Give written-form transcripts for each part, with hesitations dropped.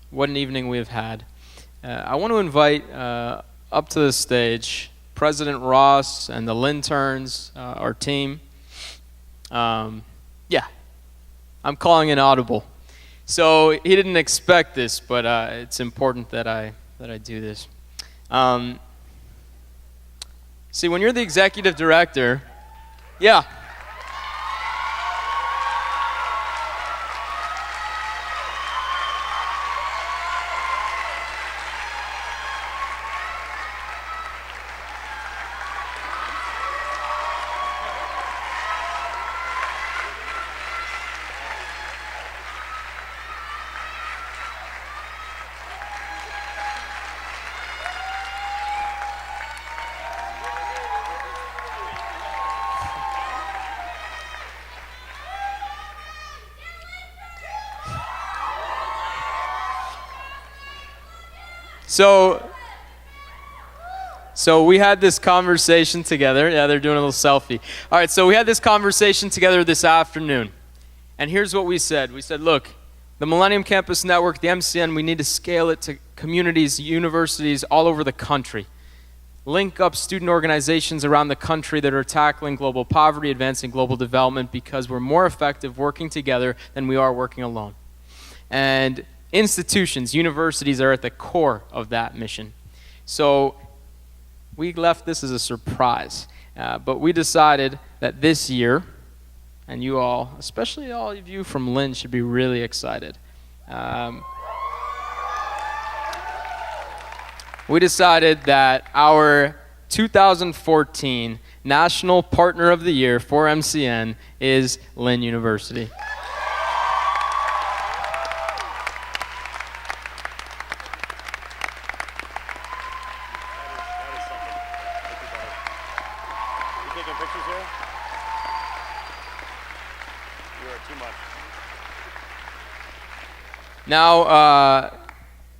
What an evening we've had. I want to invite up to the stage President Ross and the Linterns, our team. Yeah, I'm calling it audible. So he didn't expect this, but it's important that I do this. See, when you're the executive director, yeah. So we had this conversation together. Yeah, they're doing a little selfie. All right, so we had this conversation together this afternoon. And here's what we said. We said, look, the Millennium Campus Network, the MCN, we need to scale it to communities, universities all over the country. Link up student organizations around the country that are tackling global poverty, advancing global development, because we're more effective working together than we are working alone. And institutions, universities are at the core of that mission. So we left this as a surprise, but we decided that this year, and you all, especially all of you from Lynn, should be really excited. We decided that our 2014 National Partner of the Year for MCN is Lynn University. Now,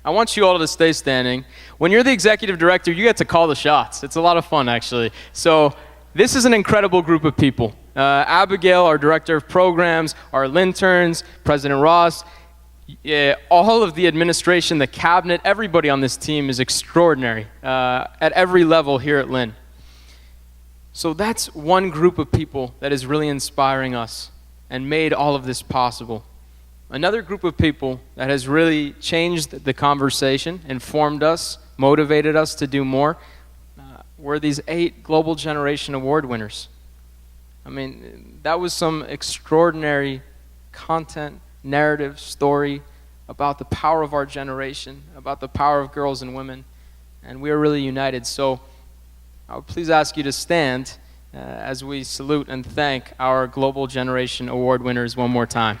I want you all to stay standing. When you're the executive director, you get to call the shots. It's a lot of fun, actually. So this is an incredible group of people. Abigail, our director of programs, our Linterns, President Ross, all of the administration, the cabinet, everybody on this team is extraordinary at every level here at Lynn. So that's one group of people that is really inspiring us and made all of this possible. Another group of people that has really changed the conversation, informed us, motivated us to do more, were these 8 Global Generation Award winners. I mean, that was some extraordinary content, narrative, story about the power of our generation, about the power of girls and women, and we are really united. So I would please ask you to stand as we salute and thank our Global Generation Award winners one more time.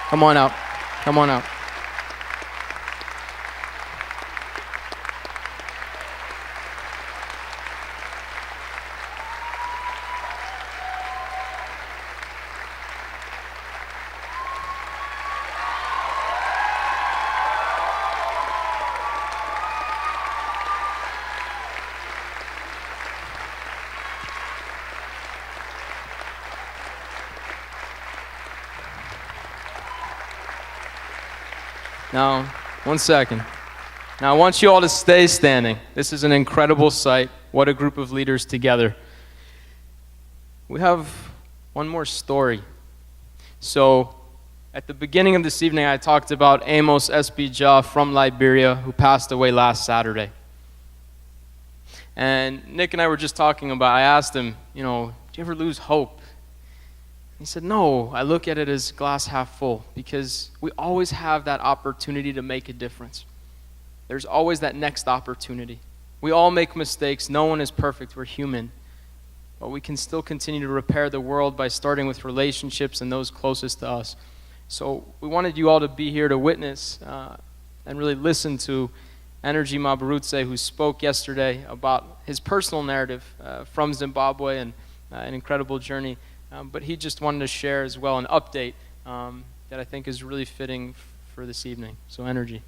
Come on out. Come on out. Now, one second. Now, I want you all to stay standing. This is an incredible sight. What a group of leaders together. We have one more story. So, at the beginning of this evening, I talked about Amos Espija from Liberia, who passed away last Saturday. And Nick and I were just talking about, I asked him, do you ever lose hope? He said, no, I look at it as glass half full, because we always have that opportunity to make a difference. There's always that next opportunity. We all make mistakes. No one is perfect. We're human. But we can still continue to repair the world by starting with relationships and those closest to us. So we wanted you all to be here to witness and really listen to Energy Mabarutse, who spoke yesterday about his personal narrative from Zimbabwe and an incredible journey. But he just wanted to share as well an update that I think is really fitting for this evening. So, Energy.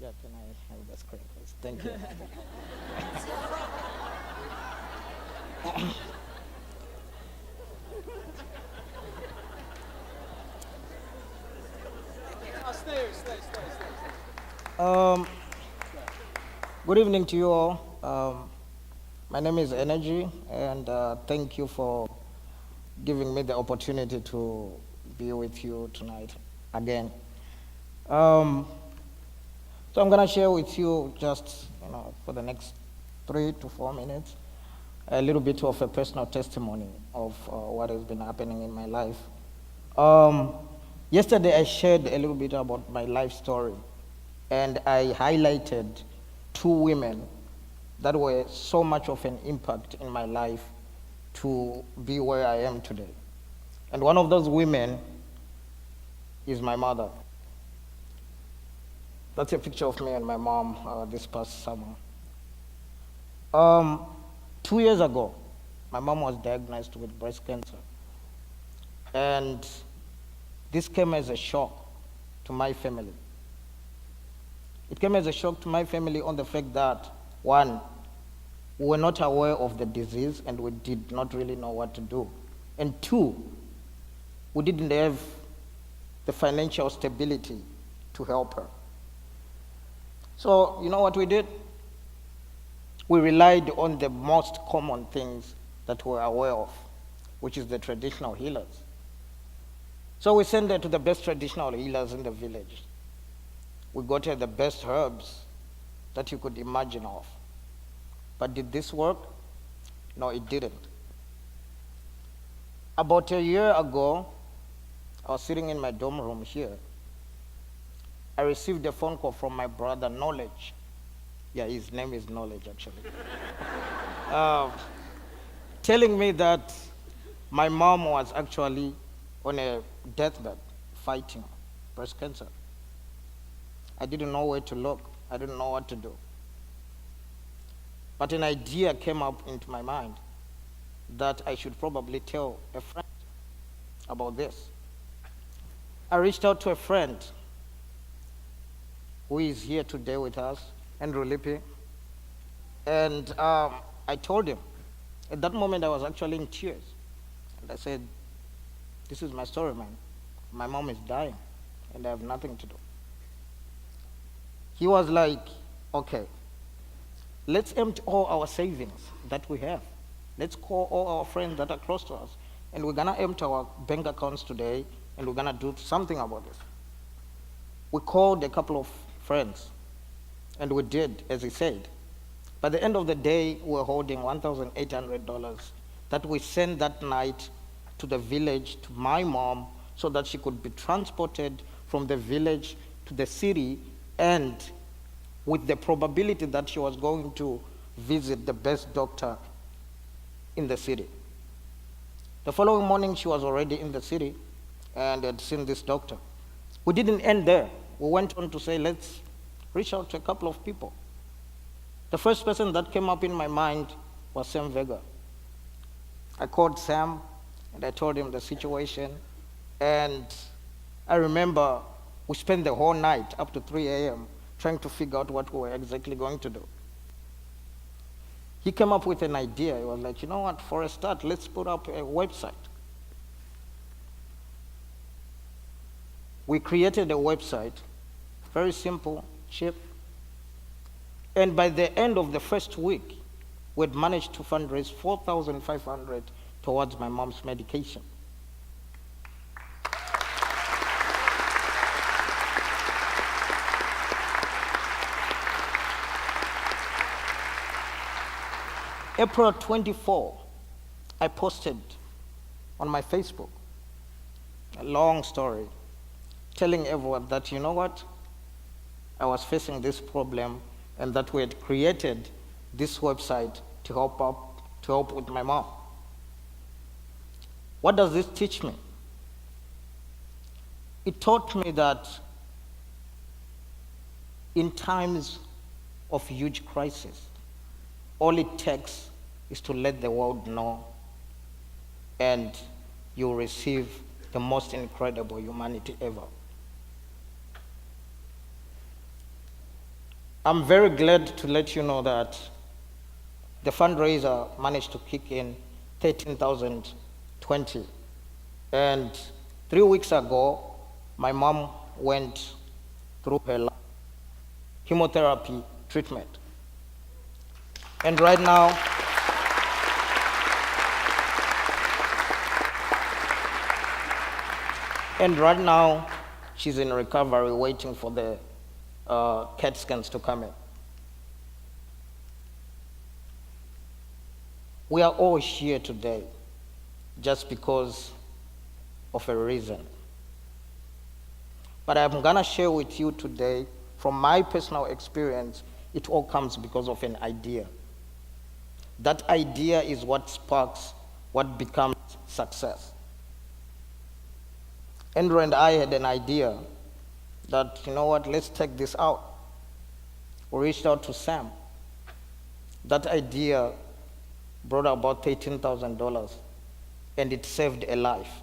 Yeah, can I have the screen, please? Thank you. Um, Good evening to you all. My name is Energy, and thank you for giving me the opportunity to be with you tonight again. Um, so I'm gonna share with you just, for the next 3 to 4 minutes, a little bit of a personal testimony of what has been happening in my life. Um, Yesterday, I shared a little bit about my life story, and I highlighted two women that were so much of an impact in my life to be where I am today. And one of those women is my mother. That's a picture of me and my mom this past summer. Um, 2 years ago, my mom was diagnosed with breast cancer. And this came as a shock to my family. It came as a shock to my family on the fact that, one, we were not aware of the disease and we did not really know what to do. And two, we didn't have the financial stability to help her. So, you know what we did? We relied on the most common things that we're aware of, which is the traditional healers. So we sent her to the best traditional healers in the village. We got her the best herbs that you could imagine of. But did this work? No, it didn't. About a year ago, I was sitting in my dorm room here. I received a phone call from my brother, Knowledge. Yeah, his name is Knowledge, actually. Telling me that my mom was actually on a deathbed fighting breast cancer. I didn't know where to look. I didn't know what to do. But an idea came up into my mind that I should probably tell a friend about this. I reached out to a friend who is here today with us, Andrew Lippi, and I told him. At that moment, I was actually in tears. And I said, this is my story, man. My mom is dying, and I have nothing to do. He was like, okay, let's empty all our savings that we have. Let's call all our friends that are close to us, and we're gonna empty our bank accounts today, and we're gonna do something about this. We called a couple of friends, and we did, as he said. By the end of the day, we were holding $1,800 that we sent that night to the village, to my mom, so that she could be transported from the village to the city, and with the probability that she was going to visit the best doctor in the city. The following morning, she was already in the city and had seen this doctor. We didn't end there. We went on to say, let's reach out to a couple of people. The first person that came up in my mind was Sam Vega. I called Sam and I told him the situation. And I remember we spent the whole night up to 3 a.m. trying to figure out what we were exactly going to do. He came up with an idea. He was like, you know what, for a start, let's put up a website. We created a website, very simple, cheap. And by the end of the first week, we'd managed to fundraise $4,500 towards my mom's medication. April 24, I posted on my Facebook a long story telling everyone that, you know what, I was facing this problem and that we had created this website to help with my mom. What does this teach me? It taught me that in times of huge crisis, all it takes is to let the world know, and you'll receive the most incredible humanity ever. I'm very glad to let you know that the fundraiser managed to kick in 13,020. And 3 weeks ago, my mom went through her chemotherapy treatment. And right now, she's in recovery, waiting for the CAT scans to come in. We are all here today just because of a reason. But I'm gonna share with you today, from my personal experience, it all comes because of an idea. That idea is what sparks what becomes success. Andrew and I had an idea that, you know what, let's take this out. We reached out to Sam. That idea brought about $13,000, and it saved a life.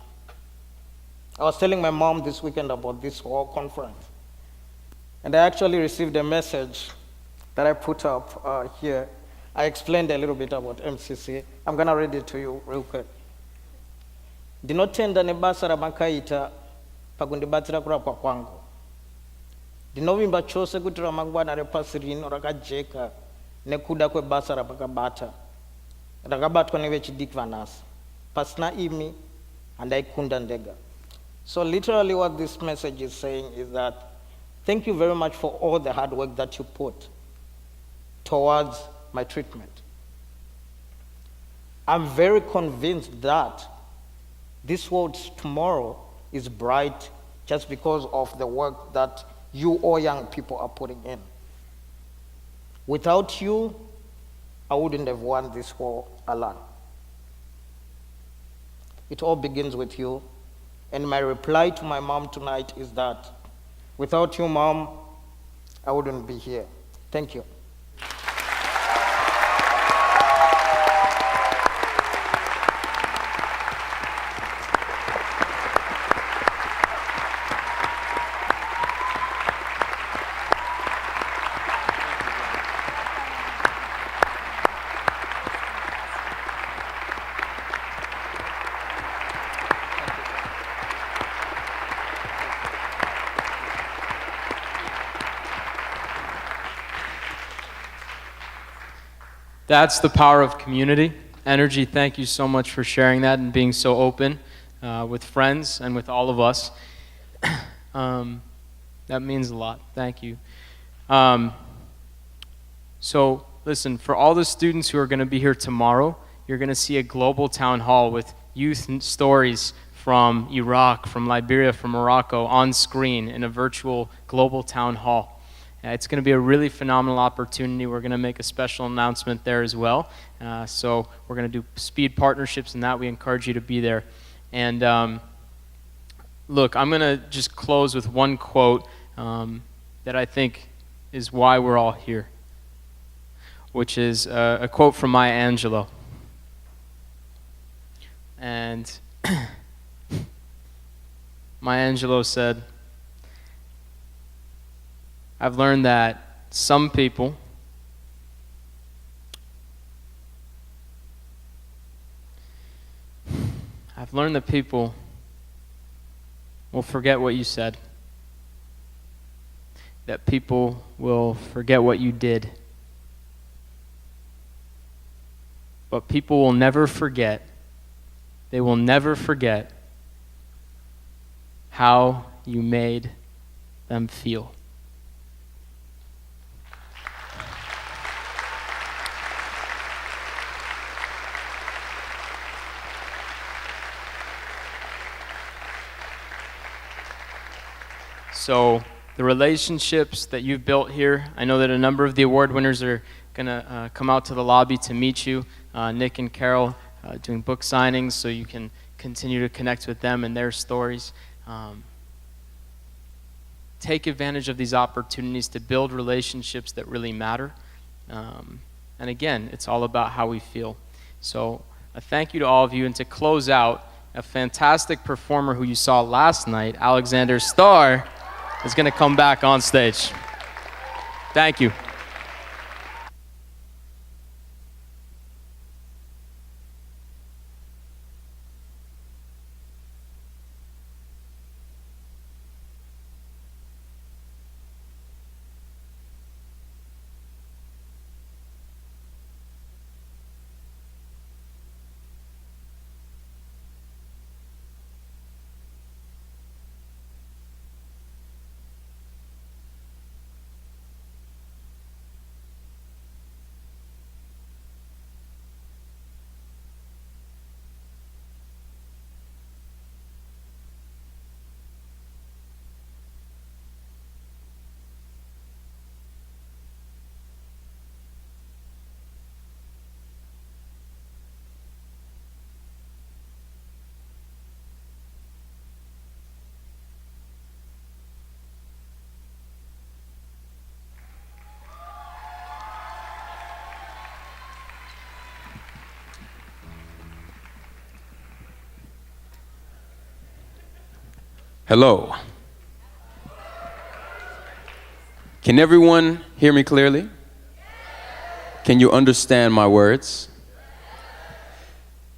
I was telling my mom this weekend about this whole conference, and I actually received a message that I put up here. I explained a little bit about MCC. I'm gonna read it to you real quick. Ndinotenda nebasa ramakaita pakundibatsira kurapwa kwangu. Ndinovimba chose kuti ramangwana repasi rino rakajeka nekuda kwebasa rapakabata. Rakabatwa nevechidiki vanhasi. Pasina imi handaikunda ndega. So literally what this message is saying is that thank you very much for all the hard work that you put towards my treatment. I'm very convinced that this world tomorrow is bright just because of the work that you all young people are putting in. Without you, I wouldn't have won this war alone. It all begins with you. And my reply to my mom tonight is that without you, Mom, I wouldn't be here. Thank you. That's the power of community. Energy, thank you so much for sharing that and being so open with friends and with all of us. That means a lot. Thank you. So listen, for all the students who are going to be here tomorrow, you're going to see a global town hall with youth stories from Iraq, from Liberia, from Morocco on screen in a virtual global town hall. It's going to be a really phenomenal opportunity. We're going to make a special announcement there as well. So we're going to do speed partnerships and that. We encourage you to be there. And look, I'm going to just close with one quote that I think is why we're all here, which is a quote from Maya Angelou. And Maya Angelou said, I've learned that some people will forget what you said, that people will forget what you did, but people will never forget, they will never forget how you made them feel. So the relationships that you've built here, I know that a number of the award winners are going to come out to the lobby to meet you. Nick and Carol doing book signings, so you can continue to connect with them and their stories. Take advantage of these opportunities to build relationships that really matter. And again, it's all about how we feel. So a thank you to all of you. And to close out, a fantastic performer who you saw last night, Alexander Starr, is going to come back on stage. Thank you. Hello. Can everyone hear me clearly? Can you understand my words?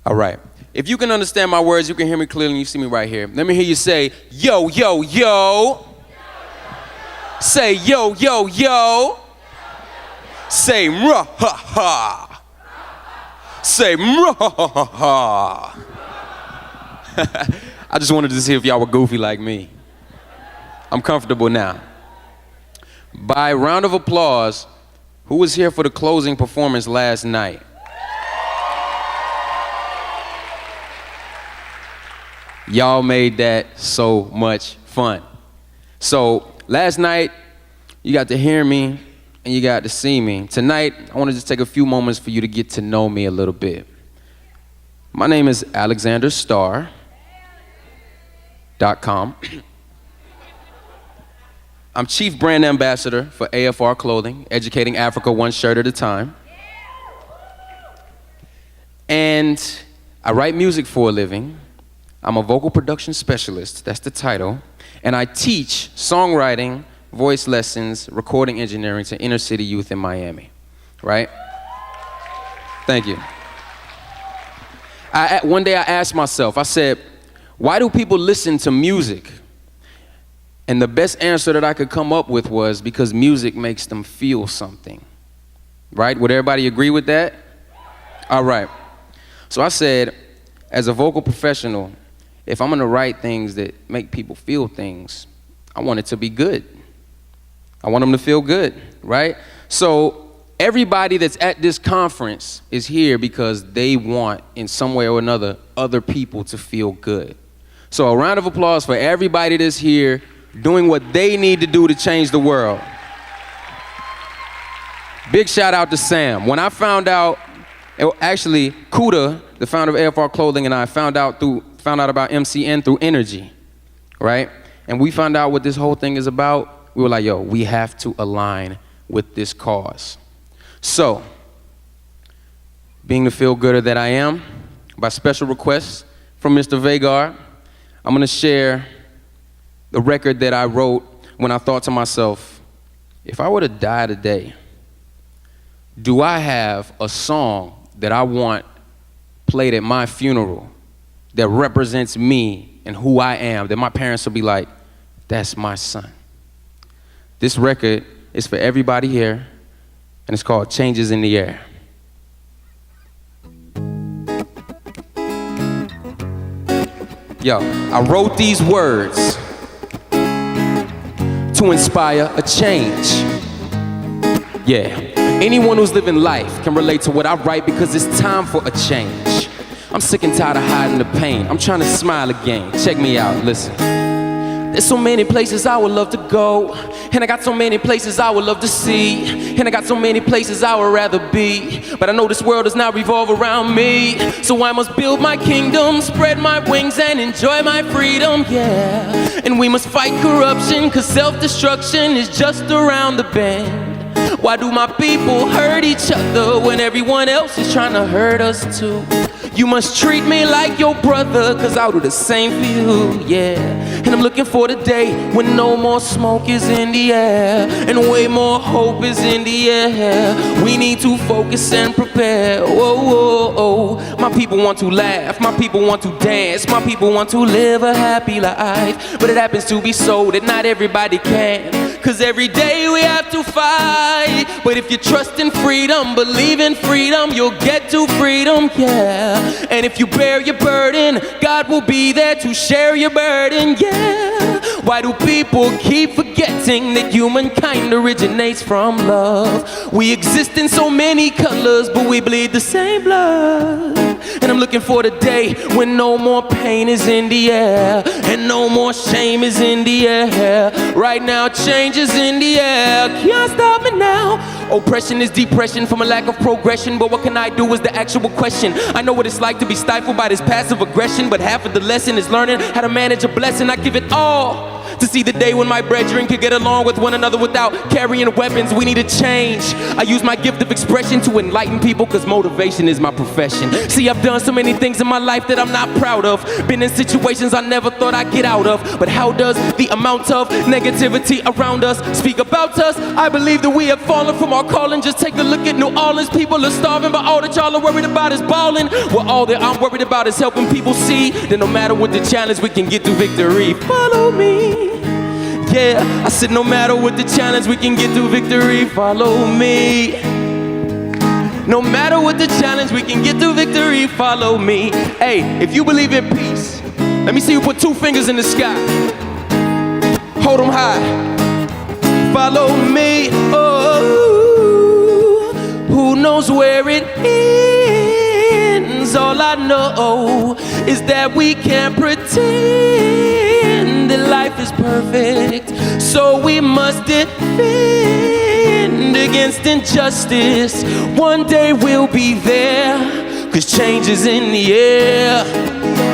All right. If you can understand my words, you can hear me clearly, and you see me right here. Let me hear you say, yo, yo, yo. Say, yo, yo, yo. Say, mrah, ha, ha. Say, mrah, ha, ha, ha. I just wanted to see if y'all were goofy like me. I'm comfortable now. By round of applause, who was here for the closing performance last night? Y'all made that so much fun. So last night, you got to hear me and you got to see me. Tonight, I want to just take a few moments for you to get to know me a little bit. My name is AlexanderStar.com. I'm Chief Brand Ambassador for AFR Clothing, educating Africa one shirt at a time. And I write music for a living. I'm a vocal production specialist, that's the title. And I teach songwriting, voice lessons, recording engineering to inner city youth in Miami, right? Thank you. One day I asked myself, I said, why do people listen to music? And the best answer that I could come up with was because music makes them feel something, right? Would everybody agree with that? All right. So I said, as a vocal professional, if I'm gonna write things that make people feel things, I want it to be good. I want them to feel good, right? So everybody that's at this conference is here because they want, in some way or another, other people to feel good. So a round of applause for everybody that's here doing what they need to do to change the world. Big shout out to Sam. When I found out, actually, Kuda, the founder of AFR Clothing, and I found out about MCN through Energy, right? And we found out what this whole thing is about. We were like, yo, we have to align with this cause. So, being the feel-gooder that I am, by special request from Mr. Vagar, I'm gonna share the record that I wrote when I thought to myself, if I were to die today, do I have a song that I want played at my funeral that represents me and who I am, that my parents will be like, that's my son. This record is for everybody here, and it's called Changes in the Air. Yo, I wrote these words to inspire a change. Yeah, anyone who's living life can relate to what I write because it's time for a change. I'm sick and tired of hiding the pain. I'm trying to smile again. Check me out, listen. There's so many places I would love to go, and I got so many places I would love to see, and I got so many places I would rather be, but I know this world does not revolve around me, so I must build my kingdom, spread my wings and enjoy my freedom, yeah. And we must fight corruption, cause self-destruction is just around the bend. Why do my people hurt each other when everyone else is trying to hurt us too? You must treat me like your brother, cause I'll do the same for you, yeah. And I'm looking for the day when no more smoke is in the air, and way more hope is in the air. We need to focus and prepare, whoa, whoa, oh. My people want to laugh, my people want to dance, my people want to live a happy life. But it happens to be so that not everybody can, cause every day we have to fight. But if you trust in freedom, believe in freedom, you'll get to freedom, yeah. And if you bear your burden, God will be there to share your burden, yeah. Why do people keep forgetting that humankind originates from love? We exist in so many colors, but we bleed the same blood. And I'm looking for the day when no more pain is in the air, and no more shame is in the air. Right now, change is in the air. Can't stop me now. Oppression is depression from a lack of progression, but what can I do is the actual question. I know what it's like to be stifled by this passive aggression, but half of the lesson is learning how to manage a blessing. I give it all to see the day when my brethren could get along with one another without carrying weapons. We need a change. I use my gift of expression to enlighten people, cause motivation is my profession. See, I've done so many things in my life that I'm not proud of. Been in situations I never thought I'd get out of. But how does the amount of negativity around us speak about us? I believe that we have fallen from our calling. Just take a look at New Orleans. People are starving, but all that y'all are worried about is balling. Well, all that I'm worried about is helping people see that no matter what the challenge, we can get through victory. Follow me. Yeah, I said no matter what the challenge, we can get through victory. Follow me. No matter what the challenge, we can get through victory. Follow me. Hey, if you believe in peace, let me see you put 2 fingers in the sky. Hold them high. Follow me. Oh, who knows where it ends? All I know is that we can't pretend that life is perfect. So we must defend against injustice. One day we'll be there, cause change is in the air.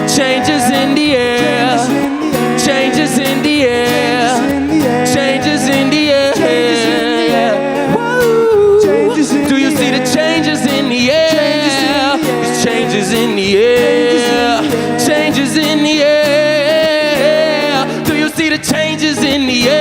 Change is in the air. Change is in the air. Change is in the air. Woo. Do you see the changes in the air? Cause change is in the air. Change is in the air. Do you see the changes in the air?